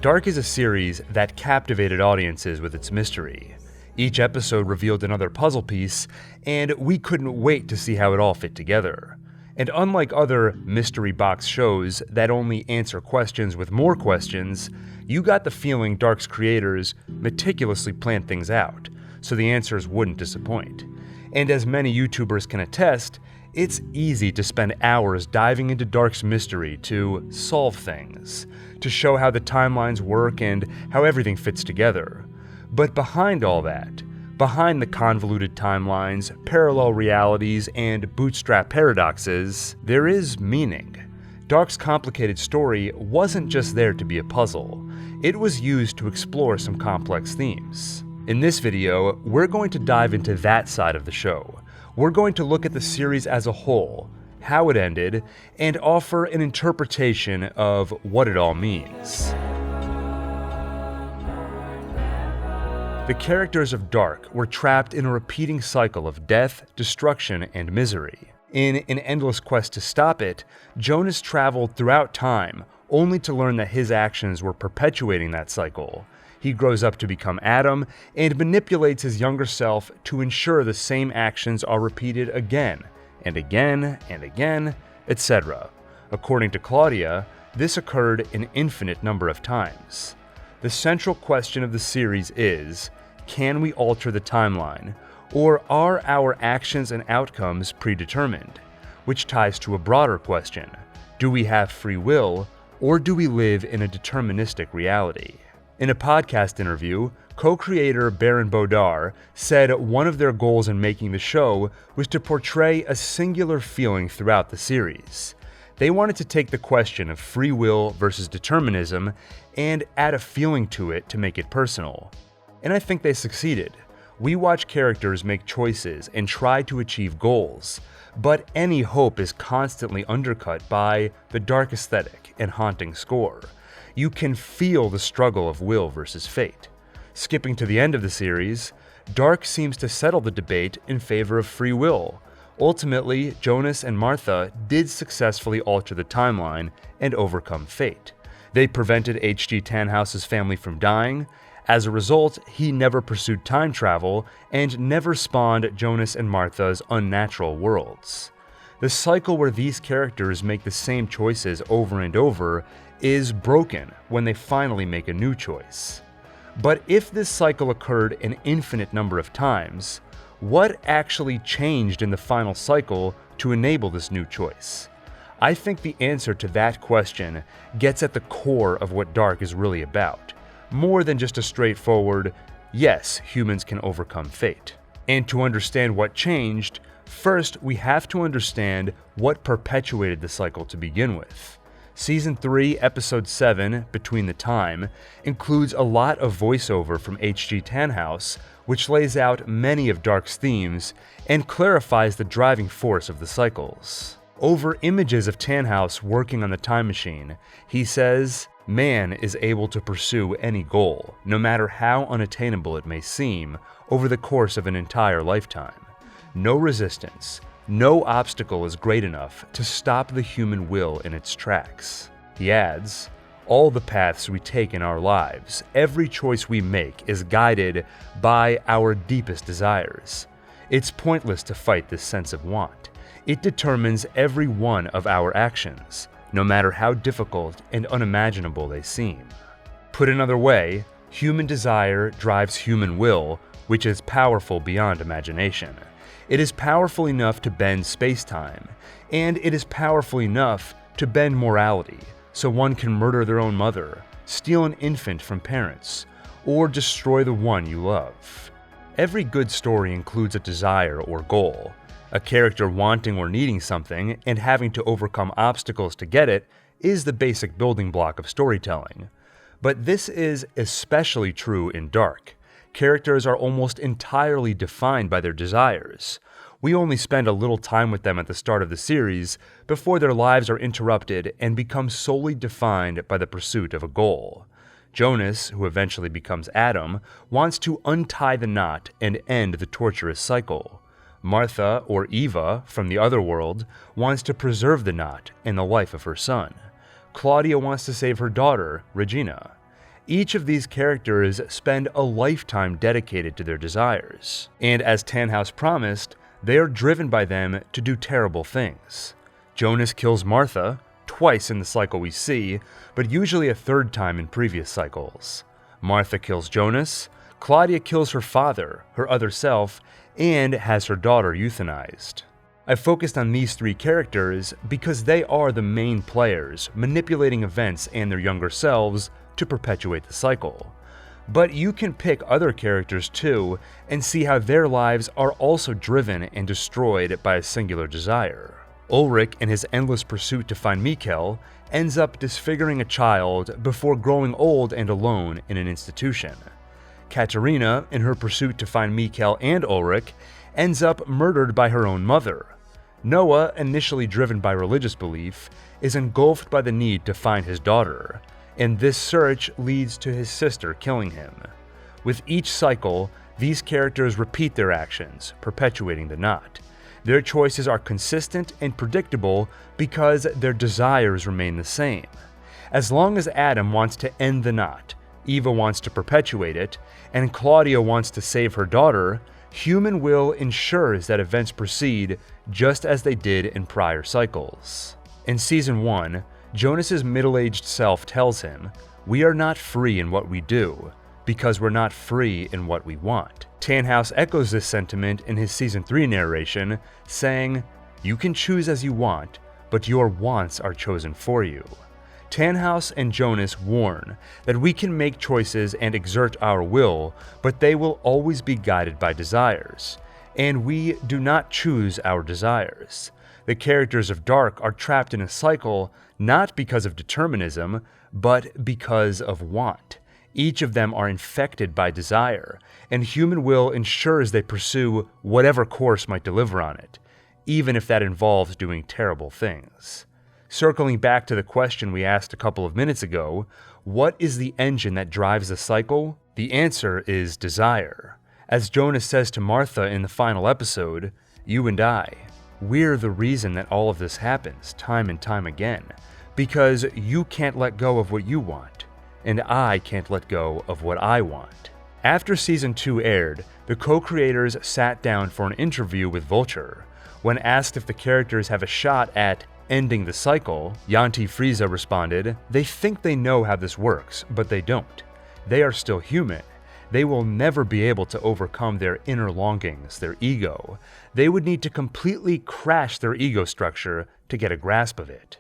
Dark is a series that captivated audiences with its mystery. Each episode revealed another puzzle piece, and we couldn't wait to see how it all fit together. And unlike other mystery box shows that only answer questions with more questions, you got the feeling Dark's creators meticulously planned things out, so the answers wouldn't disappoint. And as many YouTubers can attest, it's easy to spend hours diving into Dark's mystery to solve things, to show how the timelines work and how everything fits together. But behind all that, behind the convoluted timelines, parallel realities, and bootstrap paradoxes, there is meaning. Dark's complicated story wasn't just there to be a puzzle. It was used to explore some complex themes. In this video, we're going to dive into that side of the show. We're going to look at the series as a whole, how it ended, and offer an interpretation of what it all means. The characters of Dark were trapped in a repeating cycle of death, destruction, and misery. In an endless quest to stop it, Jonas traveled throughout time, only to learn that his actions were perpetuating that cycle. He grows up to become Adam and manipulates his younger self to ensure the same actions are repeated again, and again, and again, etc. According to Claudia, this occurred an infinite number of times. The central question of the series is, can we alter the timeline, or are our actions and outcomes predetermined? Which ties to a broader question, do we have free will, or do we live in a deterministic reality? In a podcast interview, co-creator Baron Bodar said one of their goals in making the show was to portray a singular feeling throughout the series. They wanted to take the question of free will versus determinism and add a feeling to it to make it personal. And I think they succeeded. We watch characters make choices and try to achieve goals, but any hope is constantly undercut by the dark aesthetic and haunting score. You can feel the struggle of will versus fate. Skipping to the end of the series, Dark seems to settle the debate in favor of free will. Ultimately, Jonas and Martha did successfully alter the timeline and overcome fate. They prevented H.G. Tannhaus's family from dying. As a result, he never pursued time travel and never spawned Jonas and Martha's unnatural worlds. The cycle where these characters make the same choices over and over is broken when they finally make a new choice. But if this cycle occurred an infinite number of times, what actually changed in the final cycle to enable this new choice? I think the answer to that question gets at the core of what Dark is really about, more than just a straightforward, yes, humans can overcome fate. And to understand what changed, first we have to understand what perpetuated the cycle to begin with. Season 3, Episode 7, Between the Time, includes a lot of voiceover from H.G. Tannhaus, which lays out many of Dark's themes and clarifies the driving force of the cycles. Over images of Tannhaus working on the time machine, he says, "Man is able to pursue any goal, no matter how unattainable it may seem, over the course of an entire lifetime. No resistance, no obstacle is great enough to stop the human will in its tracks." He adds, "All the paths we take in our lives, every choice we make is guided by our deepest desires. It's pointless to fight this sense of want. It determines every one of our actions, no matter how difficult and unimaginable they seem." Put another way, human desire drives human will, which is powerful beyond imagination. It is powerful enough to bend space-time, and it is powerful enough to bend morality, so one can murder their own mother, steal an infant from parents, or destroy the one you love. Every good story includes a desire or goal. A character wanting or needing something and having to overcome obstacles to get it is the basic building block of storytelling. But this is especially true in Dark. Characters are almost entirely defined by their desires. We only spend a little time with them at the start of the series before their lives are interrupted and become solely defined by the pursuit of a goal. Jonas, who eventually becomes Adam, wants to untie the knot and end the torturous cycle. Martha, or Eva, from the other world, wants to preserve the knot and the life of her son. Claudia wants to save her daughter, Regina. Each of these characters spend a lifetime dedicated to their desires, and as Tannhaus promised, they are driven by them to do terrible things. Jonas kills Martha, twice in the cycle we see, but usually a third time in previous cycles. Martha kills Jonas, Claudia kills her father, her other self, and has her daughter euthanized. I focused on these three characters because they are the main players, manipulating events and their younger selves to perpetuate the cycle. But you can pick other characters too and see how their lives are also driven and destroyed by a singular desire. Ulrich, in his endless pursuit to find Mikkel, ends up disfiguring a child before growing old and alone in an institution. Katerina, in her pursuit to find Mikkel and Ulrich, ends up murdered by her own mother. Noah, initially driven by religious belief, is engulfed by the need to find his daughter, and this search leads to his sister killing him. With each cycle, these characters repeat their actions, perpetuating the knot. Their choices are consistent and predictable because their desires remain the same. As long as Adam wants to end the knot, Eva wants to perpetuate it, and Claudia wants to save her daughter, human will ensures that events proceed just as they did in prior cycles. In Season 1, Jonas's middle-aged self tells him, "We are not free in what we do, because we're not free in what we want." Tannhaus echoes this sentiment in his Season 3 narration, saying, "You can choose as you want, but your wants are chosen for you." Tannhaus and Jonas warn that we can make choices and exert our will, but they will always be guided by desires, and we do not choose our desires. The characters of Dark are trapped in a cycle not because of determinism, but because of want. Each of them are infected by desire, and human will ensures they pursue whatever course might deliver on it, even if that involves doing terrible things. Circling back to the question we asked a couple of minutes ago, what is the engine that drives the cycle? The answer is desire. As Jonas says to Martha in the final episode, "You and I, we're the reason that all of this happens time and time again, because you can't let go of what you want, and I can't let go of what I want." After Season 2 aired, the co-creators sat down for an interview with Vulture. When asked if the characters have a shot at ending the cycle, Janti Friese responded, "They think they know how this works, but they don't. They are still human. They will never be able to overcome their inner longings, their ego. They would need to completely crash their ego structure to get a grasp of it."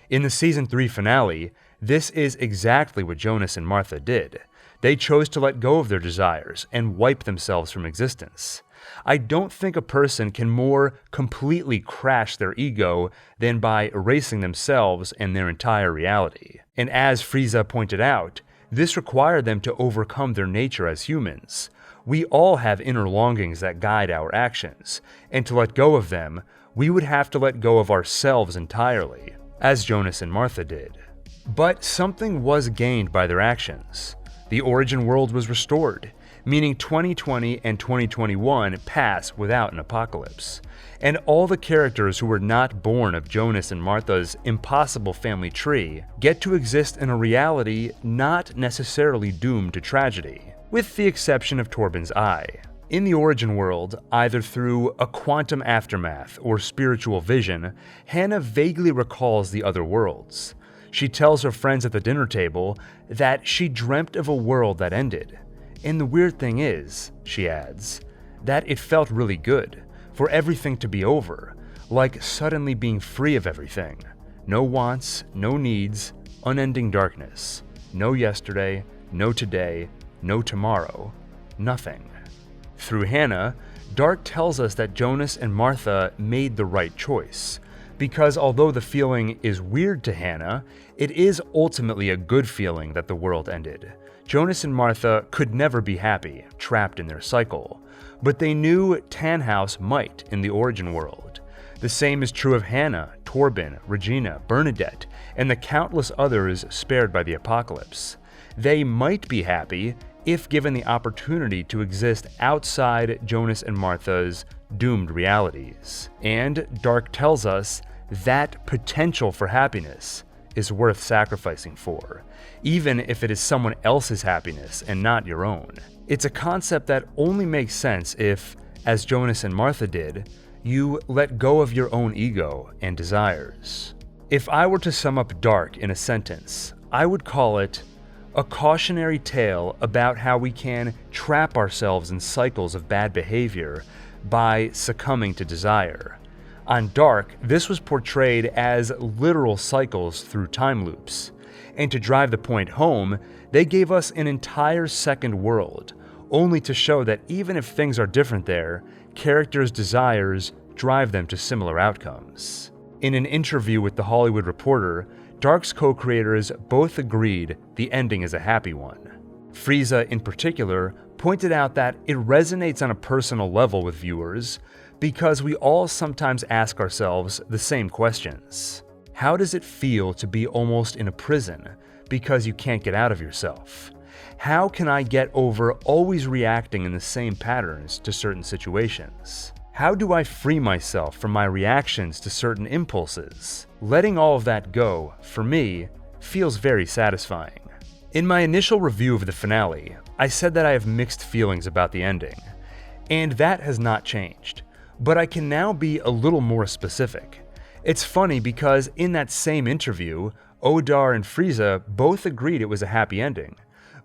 In the Season 3 finale, this is exactly what Jonas and Martha did. They chose to let go of their desires and wipe themselves from existence. I don't think a person can more completely crash their ego than by erasing themselves and their entire reality. And as Friese pointed out, this required them to overcome their nature as humans. We all have inner longings that guide our actions, and to let go of them, we would have to let go of ourselves entirely, as Jonas and Martha did. But something was gained by their actions. The origin world was restored, meaning 2020 and 2021 pass without an apocalypse. And all the characters who were not born of Jonas and Martha's impossible family tree get to exist in a reality not necessarily doomed to tragedy, with the exception of Torben's eye. In the origin world, either through a quantum aftermath or spiritual vision, Hannah vaguely recalls the other worlds. She tells her friends at the dinner table that she dreamt of a world that ended. And the weird thing is, she adds, that it felt really good, for everything to be over, like suddenly being free of everything. No wants, no needs, unending darkness. No yesterday, no today, no tomorrow, nothing. Through Hannah, Dark tells us that Jonas and Martha made the right choice, because although the feeling is weird to Hannah, it is ultimately a good feeling that the world ended. Jonas and Martha could never be happy, trapped in their cycle, but they knew Tannhaus might in the origin world. The same is true of Hannah, Torben, Regina, Bernadette, and the countless others spared by the apocalypse. They might be happy if given the opportunity to exist outside Jonas and Martha's doomed realities. And Dark tells us that potential for happiness is worth sacrificing for, even if it is someone else's happiness and not your own. It's a concept that only makes sense if, as Jonas and Martha did, you let go of your own ego and desires. If I were to sum up Dark in a sentence, I would call it a cautionary tale about how we can trap ourselves in cycles of bad behavior by succumbing to desire. On Dark, this was portrayed as literal cycles through time loops. And to drive the point home, they gave us an entire second world, only to show that even if things are different there, characters' desires drive them to similar outcomes. In an interview with The Hollywood Reporter, Dark's co-creators both agreed the ending is a happy one. Frieza, in particular, pointed out that it resonates on a personal level with viewers because we all sometimes ask ourselves the same questions. How does it feel to be almost in a prison because you can't get out of yourself? How can I get over always reacting in the same patterns to certain situations? How do I free myself from my reactions to certain impulses? Letting all of that go, for me, feels very satisfying. In my initial review of the finale, I said that I have mixed feelings about the ending, and that has not changed, but I can now be a little more specific. It's funny because in that same interview, Odar and Frieza both agreed it was a happy ending,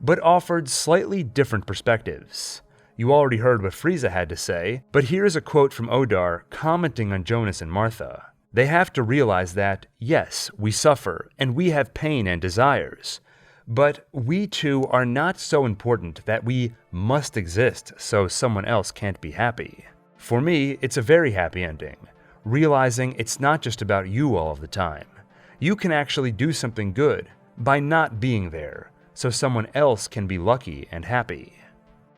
but offered slightly different perspectives. You already heard what Frieza had to say, but here's a quote from Odar commenting on Jonas and Martha. They have to realize that, yes, we suffer, and we have pain and desires, but we too are not so important that we must exist so someone else can't be happy. For me, it's a very happy ending, realizing it's not just about you all of the time. You can actually do something good by not being there, so someone else can be lucky and happy.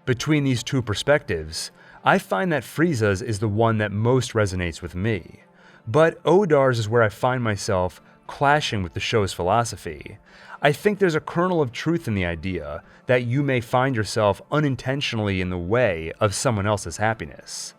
Between these two perspectives, I find that Frieza's is the one that most resonates with me, but Odar's is where I find myself clashing with the show's philosophy. I think there's a kernel of truth in the idea that you may find yourself unintentionally in the way of someone else's happiness.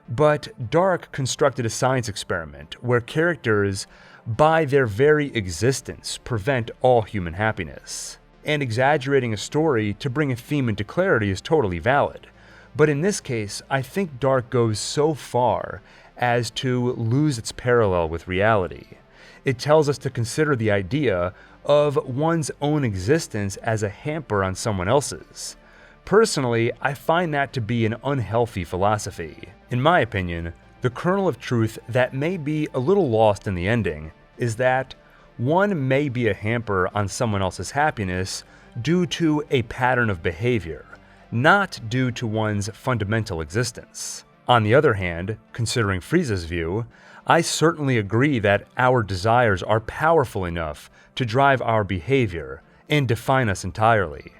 But Dark constructed a science experiment where characters, by their very existence, prevent all human happiness. And exaggerating a story to bring a theme into clarity is totally valid. But in this case, I think Dark goes so far as to lose its parallel with reality. It tells us to consider the idea of one's own existence as a hamper on someone else's. Personally, I find that to be an unhealthy philosophy. In my opinion, the kernel of truth that may be a little lost in the ending is that one may be a hamper on someone else's happiness due to a pattern of behavior, not due to one's fundamental existence. On the other hand, considering Frieza's view, I certainly agree that our desires are powerful enough to drive our behavior and define us entirely.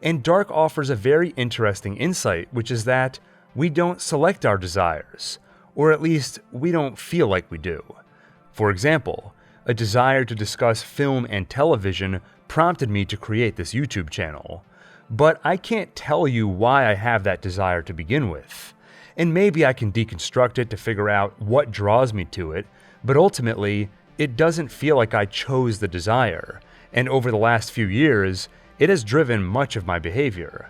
And Dark offers a very interesting insight, which is that we don't select our desires, or at least we don't feel like we do. For example, a desire to discuss film and television prompted me to create this YouTube channel, but I can't tell you why I have that desire to begin with. And maybe I can deconstruct it to figure out what draws me to it, but ultimately, it doesn't feel like I chose the desire, and over the last few years, it has driven much of my behavior.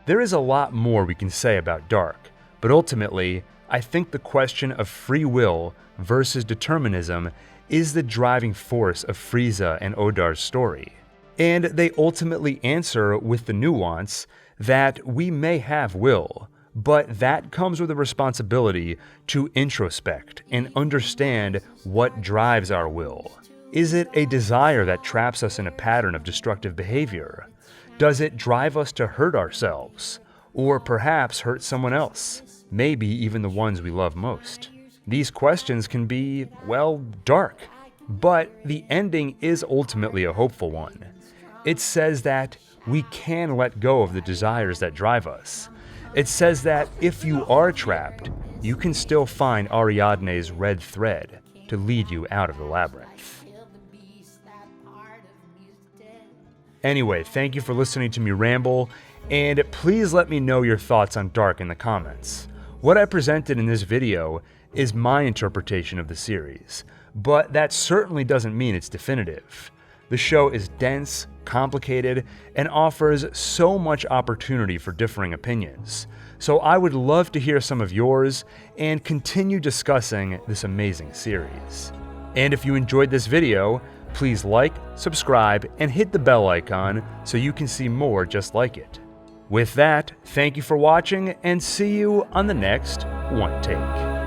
There is a lot more we can say about Dark, but ultimately, I think the question of free will versus determinism is the driving force of Frieza and Odar's story. And they ultimately answer with the nuance that we may have will, but that comes with a responsibility to introspect and understand what drives our will. Is it a desire that traps us in a pattern of destructive behavior? Does it drive us to hurt ourselves? Or perhaps hurt someone else, maybe even the ones we love most? These questions can be, well, dark, but the ending is ultimately a hopeful one. It says that we can let go of the desires that drive us. It says that if you are trapped, you can still find Ariadne's red thread to lead you out of the labyrinth. Anyway, thank you for listening to me ramble, and please let me know your thoughts on Dark in the comments. What I presented in this video is my interpretation of the series, but that certainly doesn't mean it's definitive. The show is dense, complicated, and offers so much opportunity for differing opinions. So I would love to hear some of yours and continue discussing this amazing series. And if you enjoyed this video, please like, subscribe, and hit the bell icon so you can see more just like it. With that, thank you for watching and see you on the next One Take.